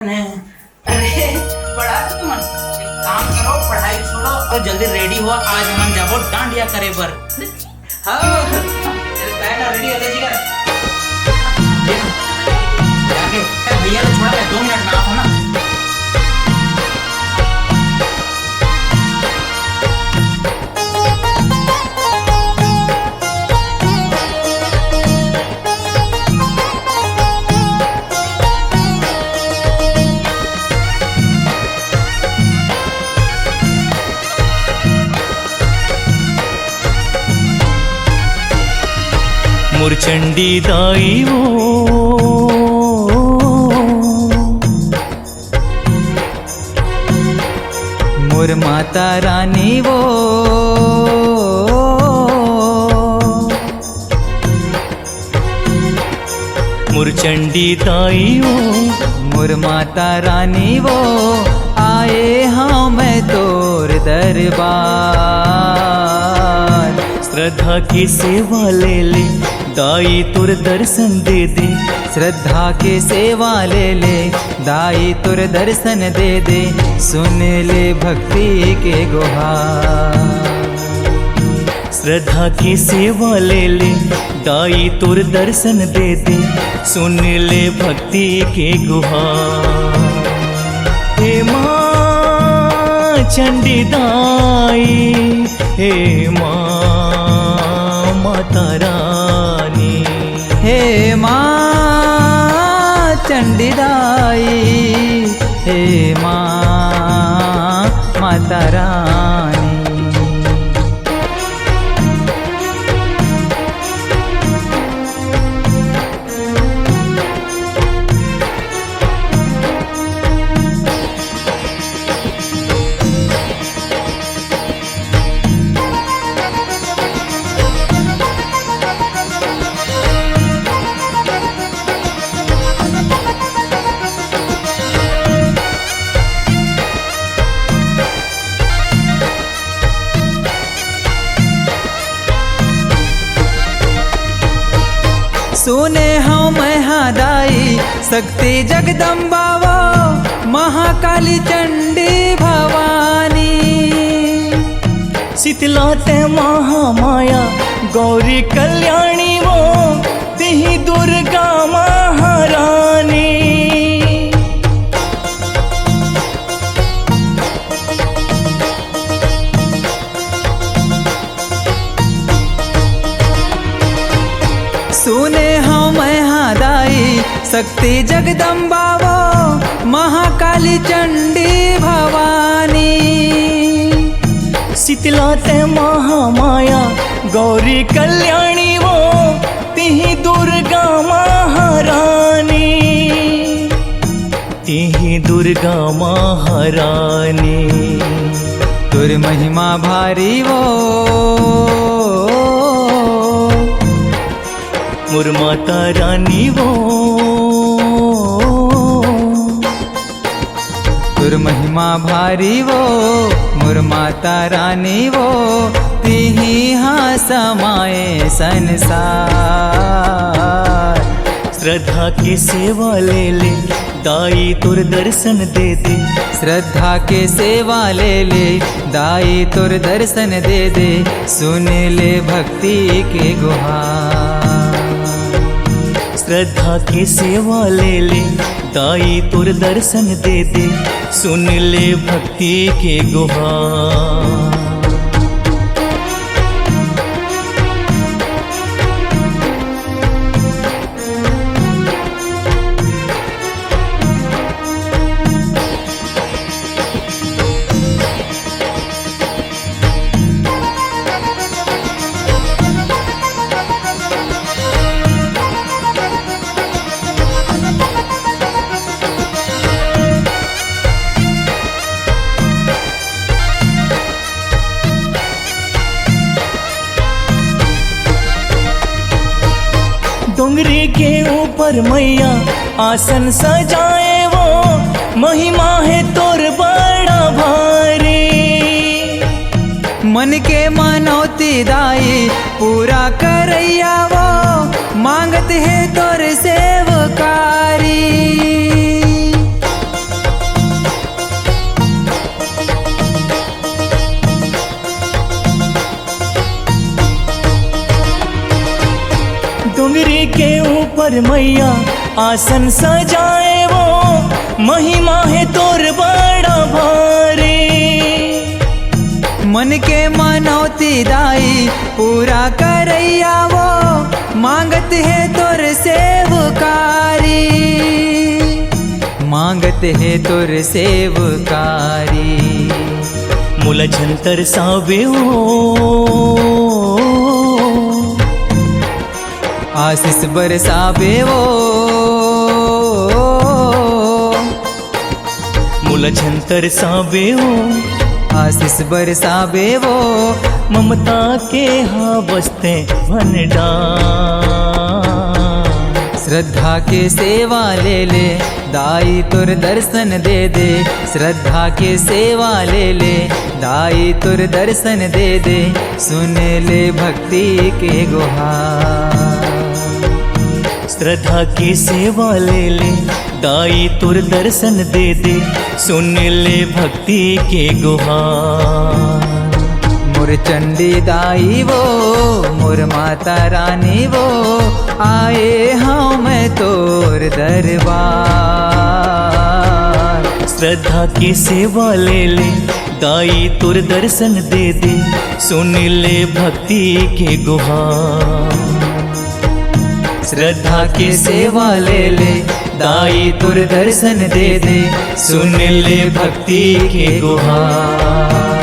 अरे पढ़ा तो तुम एक काम करो, पढ़ाई छोड़ो और जल्दी रेडी हुआ। आज हम जाबो डांडिया करे पर। हाँ चल बैठ रेडी हो जी कर जाके भैया को छोड़ा, मैं 2 मिनट में आता हूँ ना। मुरचंडी दाई वो मोर माता रानी वो मुरचंडी दाई वो मोर माता रानी वो आए हाँ मैं तोर दरबार। श्रद्धा की सेवा ले ले दाई तुर दर्शन दे दे। श्रद्धा के सेवा ले ले दाई तुर दर्शन दे दे। सुन ले भक्ति के गुहार। श्रद्धा की सेवा ले ले दाई तुर दर्शन दे दे। सुन ले भक्ति के गुहार। हे माँ चंडी दाई, हे माँ माता रानी, हे माँ चंडी दाई, हे माँ माता रानी। सुने हम महादाई शक्ति जगदम्बा वो महाकाली चंडी भवानी। शीतला ते महामाया गौरी कल्याणी वो तिही दुर्गा महारानी। सुने हम महादाई शक्ति जगदम्बा वो महाकाली चंडी भवानी। शीतला ते महामाया गौरी कल्याणी वो तिही दुर्गा महारानी। तिही दुर्गा महारानी। तुर महिमा भारी वो मोर माता रानी वो। तुर महिमा भारी वो मोर माता रानी वो। तिही हाँ समाए संसार। श्रद्धा की सेवा ले ले दाई तुर दर्शन दे दे। श्रद्धा के सेवा ले ले दाई तुर दर्शन दे दे। सुन ले भक्ति के गुहार। श्रद्धा की सेवा ले ले दाई तुर दर्शन दे दे। सुन ले भक्ति के गुहार। डोंगरी के ऊपर मैया आसन सजाए वो। महिमा है तोर बड़ा भारी। मन के मनौती दाई पूरा करैया वो। मांगत है तोर सेवकारी। पर मैया आसन सजाए वो, महिमा है तोर बड़ा भारी। मन के मनौती दाई पूरा करैया वो, मांगत है तोर सेवकारी, मांगत है तोर सेवकारी। मुला झंतर सावे हो, आशीष बरसावे वो, मुला झंतर सावे हो, आशीष बरसावे वो। ममता के हाँ बसते भंडार। श्रद्धा के सेवा ले ले दाई तुर दर्शन दे दे, श्रद्धा के सेवा ले ले दाई तुर दर्शन दे दे, सुन ले भक्ति के गुहार। श्रद्धा की सेवा ले ले दाई तुर दर्शन दे दे, सुन ले भक्ति के गुहार। मोर चंडी दाई वो, मोर माता रानी वो, आए हम तोर दरबार। श्रद्धा की सेवा ले ले दाई तुर दर्शन दे दे, सुन ले भक्ति के गुहार। श्रद्धा की सेवा ले ले दाई तुर दर्शन दे दे, सुन ले भक्ति के गुहार।